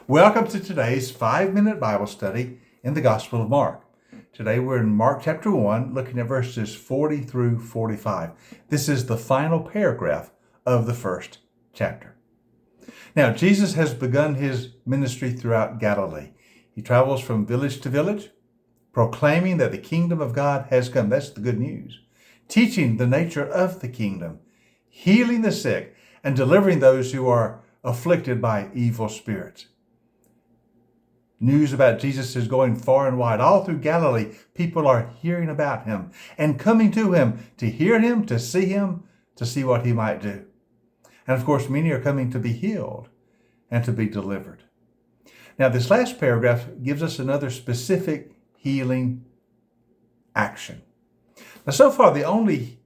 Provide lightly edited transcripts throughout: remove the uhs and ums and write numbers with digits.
Welcome to today's 5-minute Bible study in the Gospel of Mark. Today we're in Mark chapter 1, looking at verses 40 through 45. This is the final paragraph of the first chapter. Now, Jesus has begun his ministry throughout Galilee. He travels from village to village, proclaiming that the kingdom of God has come. That's the good news. Teaching the nature of the kingdom, healing the sick, and delivering those who are afflicted by evil spirits. News about Jesus is going far and wide. All through Galilee, people are hearing about him and coming to him to hear him, to see what he might do. And of course, many are coming to be healed and to be delivered. Now, this last paragraph gives us another specific healing action. Now, so far, the only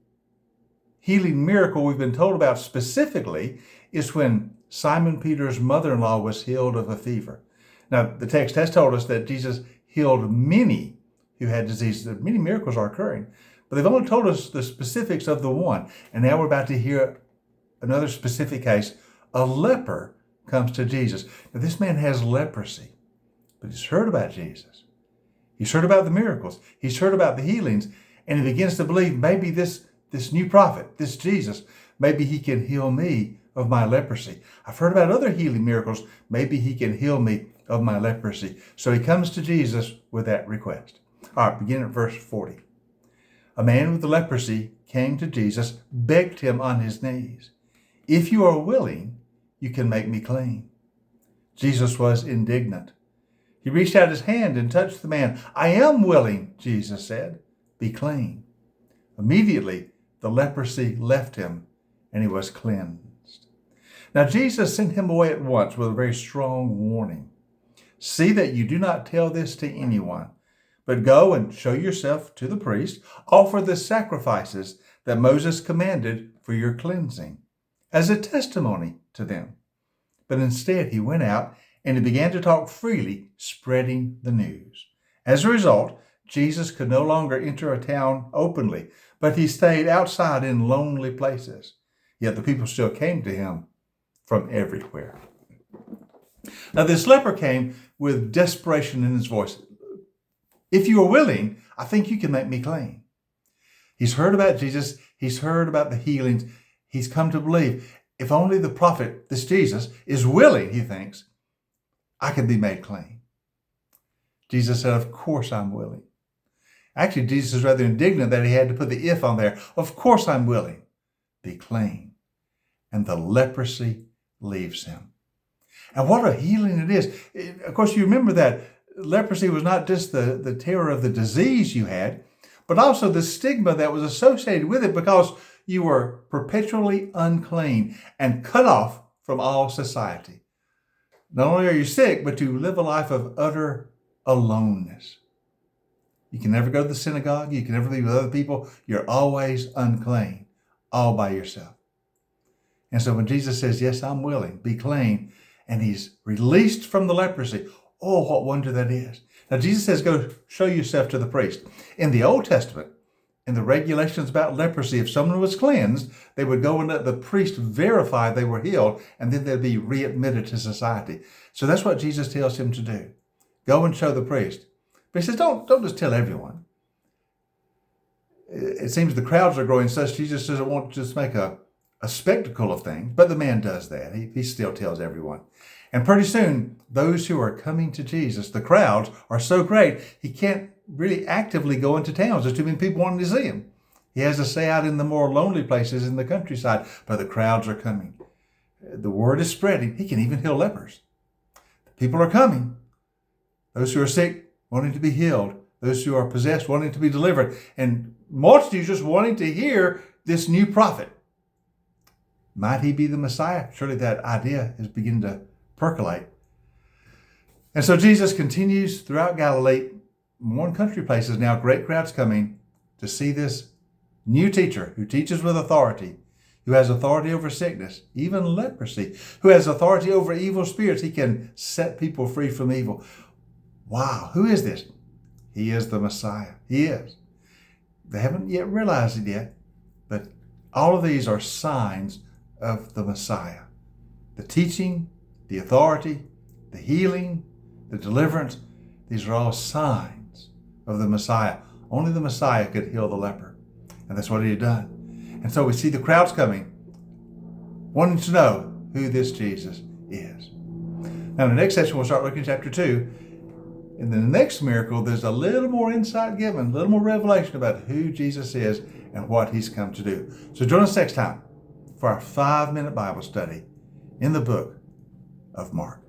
healing miracle we've been told about specifically is when Simon Peter's mother-in-law was healed of a fever. Now, the text has told us that Jesus healed many who had diseases. Many miracles are occurring, but they've only told us the specifics of the one. And now we're about to hear another specific case. A leper comes to Jesus. Now, this man has leprosy, but he's heard about Jesus. He's heard about the miracles. He's heard about the healings, and he begins to believe maybe this new prophet, this Jesus, maybe he can heal me of my leprosy. I've heard about other healing miracles. Maybe he can heal me of my leprosy. So he comes to Jesus with that request. All right, begin at verse 40. A man with leprosy came to Jesus, begged him on his knees, "If you are willing, you can make me clean." Jesus was indignant. He reached out his hand and touched the man. "I am willing," Jesus said. "Be clean." Immediately, the leprosy left him and he was cleansed. Now, Jesus sent him away at once with a very strong warning. "See that you do not tell this to anyone, but go and show yourself to the priest, offer the sacrifices that Moses commanded for your cleansing, as a testimony to them." But instead, he went out and he began to talk freely, spreading the news. As a result, Jesus could no longer enter a town openly, but he stayed outside in lonely places. Yet the people still came to him from everywhere. Now, this leper came with desperation in his voice. "If you are willing, I think you can make me clean." He's heard about Jesus. He's heard about the healings. He's come to believe, if only the prophet, this Jesus, is willing, he thinks, I can be made clean. Jesus said, "Of course I'm willing." Actually, Jesus is rather indignant that he had to put the "if" on there. "Of course I'm willing. Be clean." And the leprosy leaves him. And what a healing it is. Of course, you remember that leprosy was not just the terror of the disease you had, but also the stigma that was associated with it because you were perpetually unclean and cut off from all society. Not only are you sick, but you live a life of utter aloneness. You can never go to the synagogue. You can never be with other people. You're always unclean, all by yourself. And so when Jesus says, "Yes, I'm willing, be clean," and he's released from the leprosy, oh, what wonder that is. Now, Jesus says, "Go show yourself to the priest." In the Old Testament, in the regulations about leprosy, if someone was cleansed, they would go and let the priest verify they were healed, and then they'd be readmitted to society. So that's what Jesus tells him to do. Go and show the priest. But he says, don't just tell everyone. It seems the crowds are growing such, Jesus doesn't want to just make a spectacle of things, but the man does that. He still tells everyone. And pretty soon, those who are coming to Jesus, the crowds, are so great, he can't really actively go into towns. There's too many people wanting to see him. He has to stay out in the more lonely places in the countryside, but the crowds are coming. The word is spreading. He can even heal lepers. People are coming. Those who are sick, wanting to be healed. Those who are possessed, wanting to be delivered. And multitudes just wanting to hear this new prophet. Might he be the Messiah? Surely that idea is beginning to percolate. And so Jesus continues throughout Galilee, more country places now, great crowds coming to see this new teacher who teaches with authority, who has authority over sickness, even leprosy, who has authority over evil spirits. He can set people free from evil. Wow, who is this? He is the Messiah. He is. They haven't yet realized it yet, but all of these are signs of the Messiah. The teaching, the authority, the healing, the deliverance, these are all signs of the Messiah. Only the Messiah could heal the leper. And that's what he had done. And so we see the crowds coming, wanting to know who this Jesus is. Now in the next session, we'll start looking at chapter 2. In the next miracle, there's a little more insight given, a little more revelation about who Jesus is and what he's come to do. So join us next time for our 5-minute Bible study in the book of Mark.